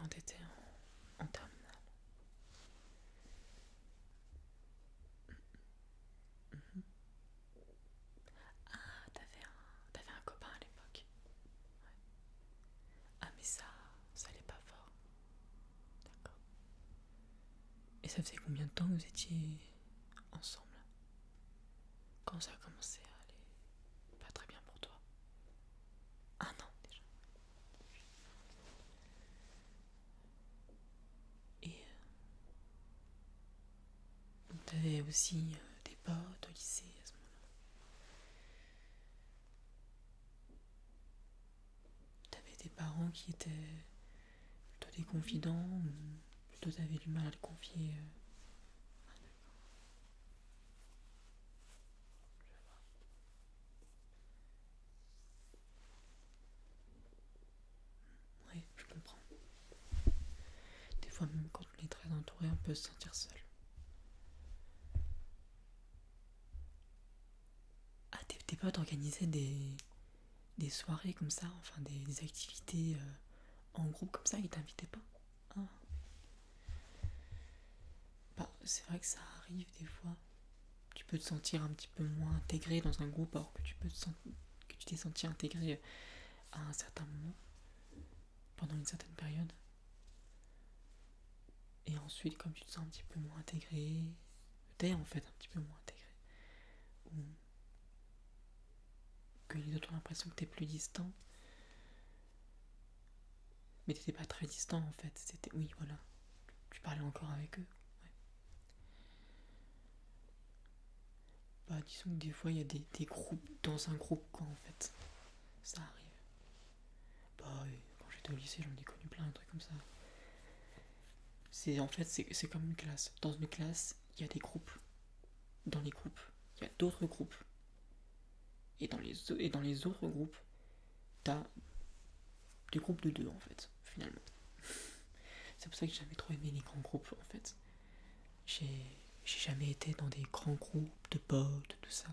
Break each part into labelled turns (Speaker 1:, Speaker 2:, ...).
Speaker 1: quand t'étais en terminale. Mhm. Ah, t'avais un copain à l'époque. Ouais. Ah, mais ça allait pas fort. D'accord. Et ça faisait combien de temps que vous étiez ensemble? Quand ça a commencé à aller pas très bien pour toi? Un an déjà. Et donc t'avais aussi des potes au lycée à ce moment-là. T'avais des parents qui étaient plutôt des confidents ou plutôt t'avais du mal à le confier. Ouais, je comprends. Des fois même quand on est très entouré, on peut se sentir seul. Ah, tes potes organisaient des soirées comme ça, enfin des activités en groupe comme ça, ils t'invitaient pas? Ah, bah c'est vrai que ça arrive des fois. Tu peux te sentir un petit peu moins intégré dans un groupe alors que tu t'es senti intégré à un certain moment, pendant une certaine période. Et ensuite, comme tu te sens un petit peu moins intégré, t'es en fait un petit peu moins intégré, ou que les autres ont l'impression que t'es plus distant, mais t'étais pas très distant en fait. C'était, oui, voilà, tu parlais encore avec eux. Ouais. Bah, disons que des fois, il y a des groupes dans un groupe, quoi, en fait. Ça arrive. Bah, quand j'étais au lycée, j'en ai connu plein de trucs comme ça. En fait, c'est comme une classe. Dans une classe, il y a des groupes. Dans les groupes, il y a d'autres groupes. Et dans les autres groupes, t'as des groupes de deux, en fait, finalement. C'est pour ça que j'ai jamais trop aimé les grands groupes, en fait. J'ai jamais été dans des grands groupes de potes, tout ça.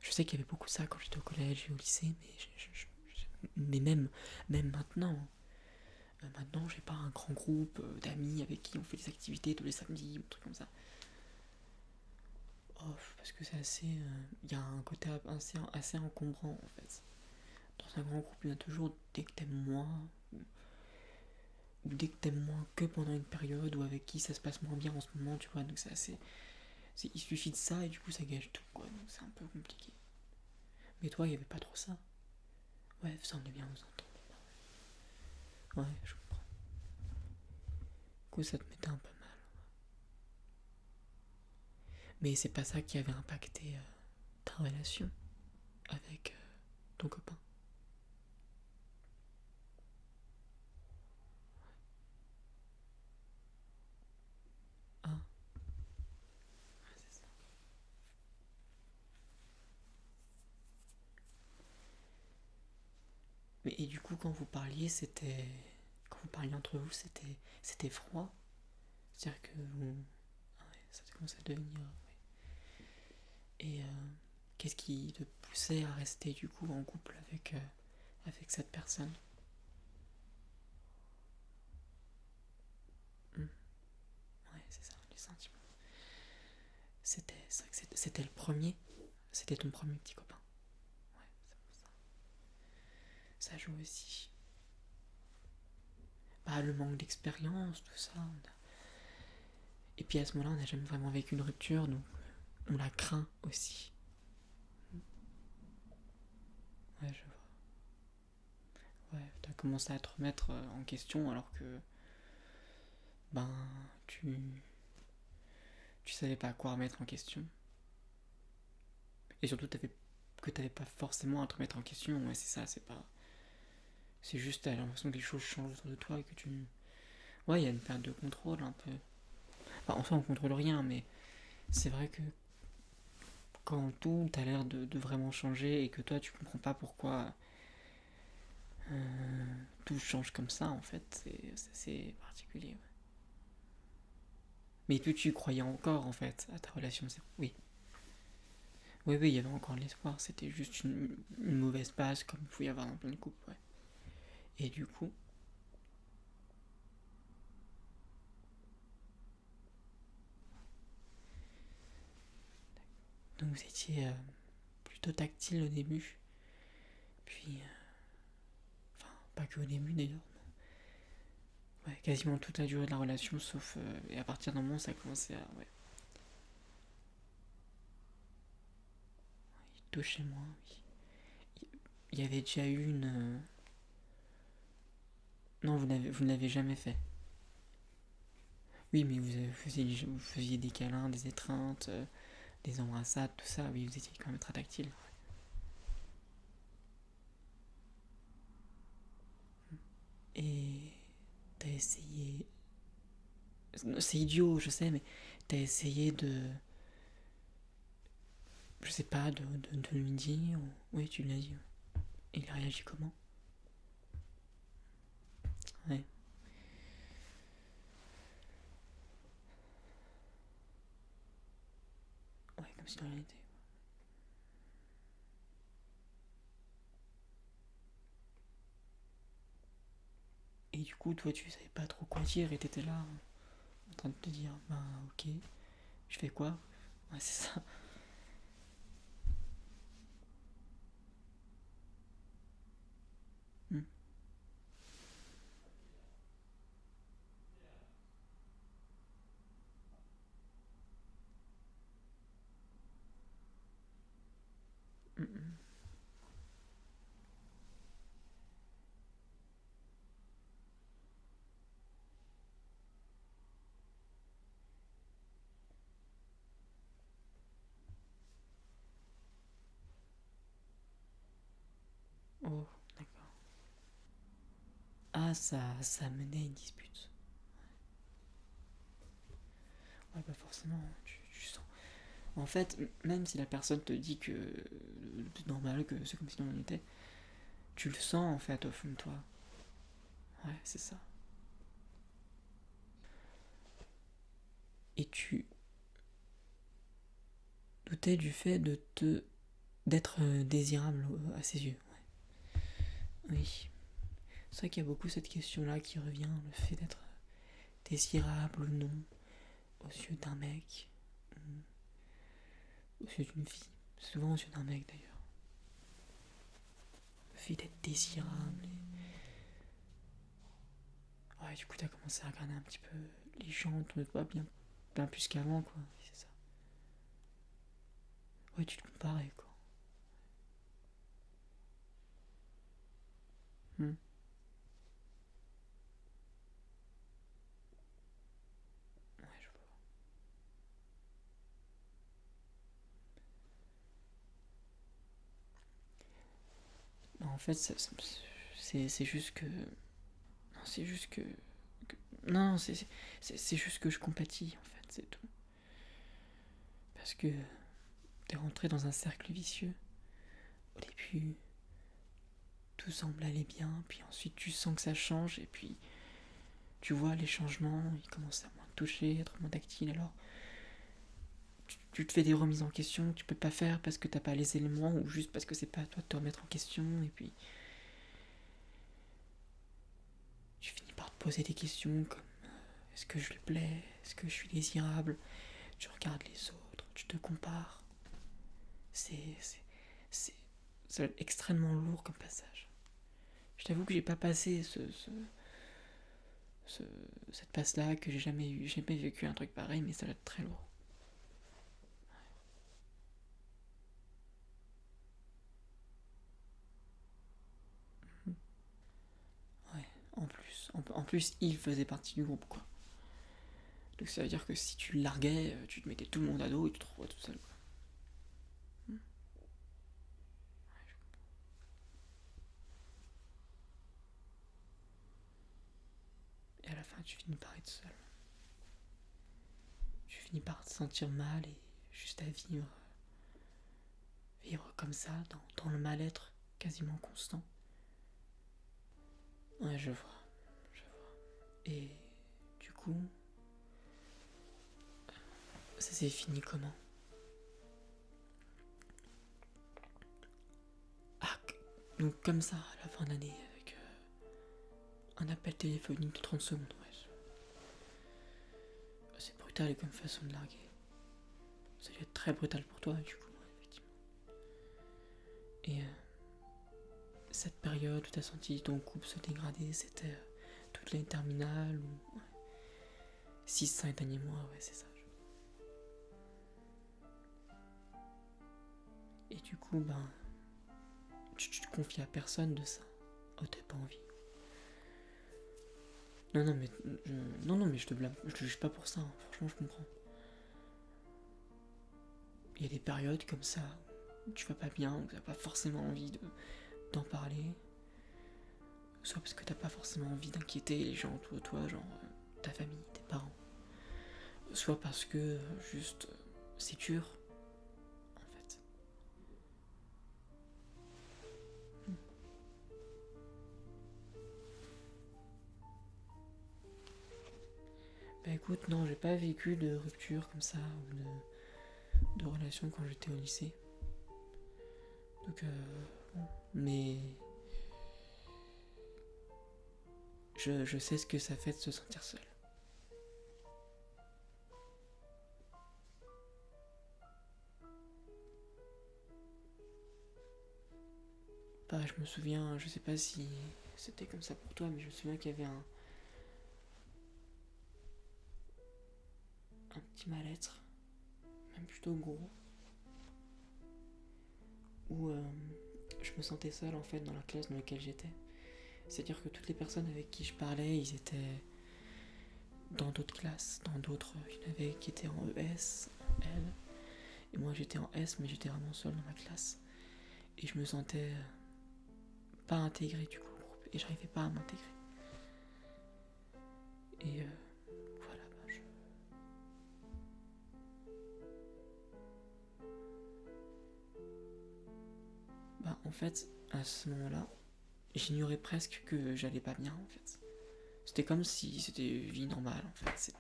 Speaker 1: Je sais qu'il y avait beaucoup ça quand j'étais au collège et au lycée, mais, mais même maintenant, maintenant, j'ai pas un grand groupe d'amis avec qui on fait des activités tous les samedis, ou un truc comme ça. Oh, parce que c'est assez. Il y a un côté assez encombrant en fait. Dans un grand groupe, il y a toujours dès que t'aimes moins, ou dès que t'aimes moins que pendant une période, ou avec qui ça se passe moins bien en ce moment, tu vois. Donc c'est assez. Il suffit de ça et du coup ça gâche tout, quoi. Donc c'est un peu compliqué. Mais toi, il y avait pas trop ça. Ouais, ça on est bien vous entendre. Ouais, je comprends. Du coup, ça te mettait un peu mal. Mais c'est pas ça qui avait impacté ta relation avec ton copain. Ah, ouais, c'est ça. Mais et du coup, quand vous parliez, quand vous parliez entre vous, c'était froid. C'est-à-dire que ah ouais, ça commence à devenir. Ouais. Et qu'est-ce qui te poussait à rester du coup en couple avec cette personne? Hmm. Ouais, c'est ça, les sentiments. C'est vrai que c'était le premier. C'était ton premier petit copain. Ouais, c'est pour ça. Ça joue aussi. Bah, le manque d'expérience, tout ça. Et puis à ce moment-là, on n'a jamais vraiment vécu une rupture, donc on la craint aussi. Ouais, je vois. Ouais, t'as commencé à te remettre en question alors que, ben, tu savais pas quoi remettre en question. Et surtout, que t'avais pas forcément à te remettre en question. Ouais, c'est ça, c'est pas. C'est juste, t'as l'impression que les choses changent autour de toi et que tu. Ouais, il y a une perte de contrôle un peu. Enfin, enfin, on contrôle rien, mais c'est vrai que quand tout a l'air de vraiment changer et que toi, tu comprends pas pourquoi tout change comme ça, en fait, c'est assez particulier. Ouais. Mais puis tu croyais encore, en fait, à ta relation. Oui, oui, oui, il y avait encore de l'espoir. C'était juste une mauvaise passe, comme il faut y avoir dans plein de couples, ouais. Et du coup, Donc vous étiez plutôt tactile au début. Puis, enfin, pas que au début d'ailleurs. Ouais, quasiment toute la durée de la relation, sauf. Et à partir d'un moment, ça a commencé à. Ouais, il touchait moins, oui. Il y avait déjà eu une. Non, vous ne l'avez jamais fait. Oui, mais vous faisiez des câlins, des étreintes, des embrassades, tout ça. Oui, vous étiez quand même très tactile. Et t'as essayé. C'est idiot, je sais, mais t'as essayé de. Je sais pas, de lui dire. Oui, tu l'as dit. Et il a réagi comment? Ouais. Ouais, comme si de rien n'était. Et du coup, toi, tu savais pas trop quoi dire et t'étais là, en train de te dire, bah, ok, je fais quoi? Ouais, c'est ça. Hmm. Hmm, hmm. Oh, d'accord. Ah, ça menait à une dispute. Ouais, pas forcément, tu sens. En fait, même si la personne te dit que c'est normal, que c'est comme si on en était, tu le sens en fait au fond de toi. Ouais, c'est ça. Et tu doutais du fait d'être désirable à ses yeux. Oui. C'est vrai qu'il y a beaucoup cette question-là qui revient, le fait d'être désirable ou non aux yeux d'un mec, aux yeux d'une fille. Souvent aux yeux d'un mec d'ailleurs. Le fait d'être désirable. Ouais, du coup, t'as commencé à regarder un petit peu les gens, on ne pas bien plus qu'avant, quoi. Oui, c'est ça. Ouais, tu te comparais, quoi. Hmm. Ouais, je vois. Non, en fait, c'est juste que. Non, c'est juste non, c'est juste que je compatis, en fait, c'est tout. Parce que t'es rentré dans un cercle vicieux. Au début, tout semble aller bien, puis ensuite tu sens que ça change, et puis tu vois les changements, ils commencent à moins te toucher, être moins tactile, alors tu te fais des remises en question que tu peux pas faire parce que t'as pas les éléments, ou juste parce que c'est pas à toi de te remettre en question, et puis tu finis par te poser des questions comme est-ce que je lui plais, est-ce que je suis désirable, tu regardes les autres, tu te compares. C'est, c'est, c'est, c'est extrêmement lourd comme passage. Je t'avoue que j'ai pas passé ce- cette passe-là, que j'ai jamais vécu un truc pareil, mais ça va être très lourd. Ouais, en plus, il faisait partie du groupe, quoi. Donc ça veut dire que si tu le larguais, tu te mettais tout le monde à dos et tu te retrouvais tout seul, quoi. Et à la fin, tu finis par être seul. Tu finis par te sentir mal et juste à vivre comme ça, dans le mal-être quasiment constant. Ouais, je vois, je vois. Et du coup, ça s'est fini comment? Ah, donc comme ça, à la fin de l'année, avec un appel téléphonique de 30 secondes, ouais. C'est brutal comme façon de larguer. Ça doit être très brutal pour toi, du coup. Et cette période où t'as senti ton couple se dégrader, c'était toute l'année terminale ou 6-5 derniers mois, ouais, c'est ça. Et du coup, tu te confies à personne de ça. Oh, t'as pas envie. Non, mais je te blâme, je te juge pas pour ça, hein. Franchement, je comprends. Il y a des périodes comme ça où tu vas pas bien, où t'as pas forcément envie d'en parler. Soit parce que t'as pas forcément envie d'inquiéter les gens autour de toi, genre ta famille, tes parents. Soit parce que juste c'est dur, en fait. Bah écoute, non, j'ai pas vécu de rupture comme ça, ou de relation quand j'étais au lycée. Donc, mais je sais ce que ça fait de se sentir seul. Bah, je me souviens, je sais pas si c'était comme ça pour toi, mais je me souviens qu'il y avait un petit mal-être, même plutôt gros, où je me sentais seul en fait dans la classe dans laquelle j'étais. C'est-à-dire que toutes les personnes avec qui je parlais, ils étaient dans d'autres classes, dans d'autres. Il y en avait qui étaient en ES, en L, et moi j'étais en S, mais j'étais vraiment seul dans ma classe. Et je me sentais pas intégré du coup au groupe, et j'arrivais pas à m'intégrer. Et voilà, en fait, à ce moment-là, j'ignorais presque que j'allais pas bien en fait. C'était comme si c'était une vie normale en fait. C'est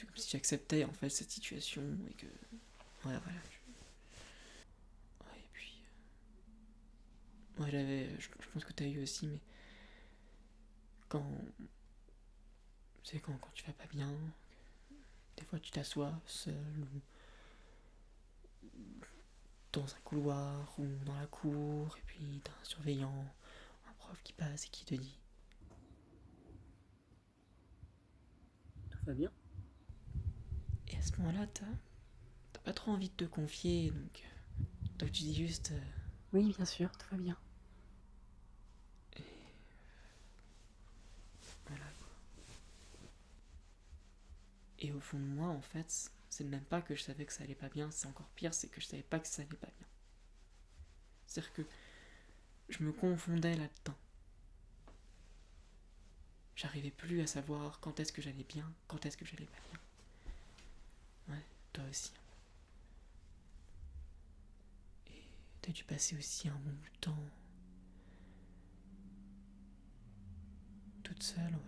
Speaker 1: comme si j'acceptais en fait cette situation et que. Ouais, voilà. Ouais, et puis. Moi j'avais. Je pense que t'as eu aussi, mais quand. Tu sais, quand tu vas pas bien, des fois tu t'assois seul ou dans un couloir ou dans la cour, et puis t'as un surveillant, un prof qui passe et qui te dit tout va bien. Et à ce moment-là, t'as pas trop envie de te confier, donc tu dis juste oui, bien sûr, tout va bien. Et voilà. Et au fond de moi, en fait, c'est même pas que je savais que ça allait pas bien, c'est encore pire, c'est que je savais pas que ça allait pas bien. C'est-à-dire que je me confondais là-dedans. J'arrivais plus à savoir quand est-ce que j'allais bien, quand est-ce que j'allais pas bien. Ouais, toi aussi. Et t'as dû passer aussi un bon bout de temps toute seule, ouais.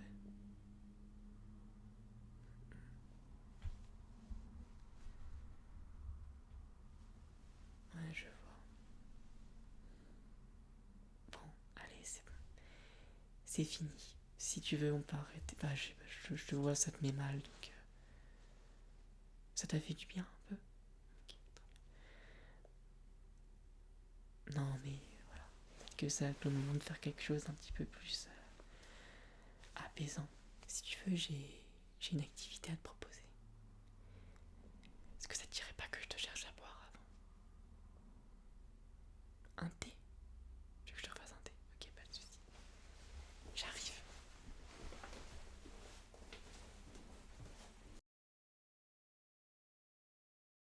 Speaker 1: Ouais, je vois. Bon, allez, c'est bon. C'est fini. Si tu veux, on peut arrêter. Je te vois, ça te met mal, donc. Ça t'a fait du bien un peu. Ok. Non, mais voilà. Peut-être que ça va être le moment de faire quelque chose d'un petit peu plus apaisant. Si tu veux, j'ai une activité à te proposer. Est-ce que ça te dirait pas que je te cherche à boire avant? Un thé?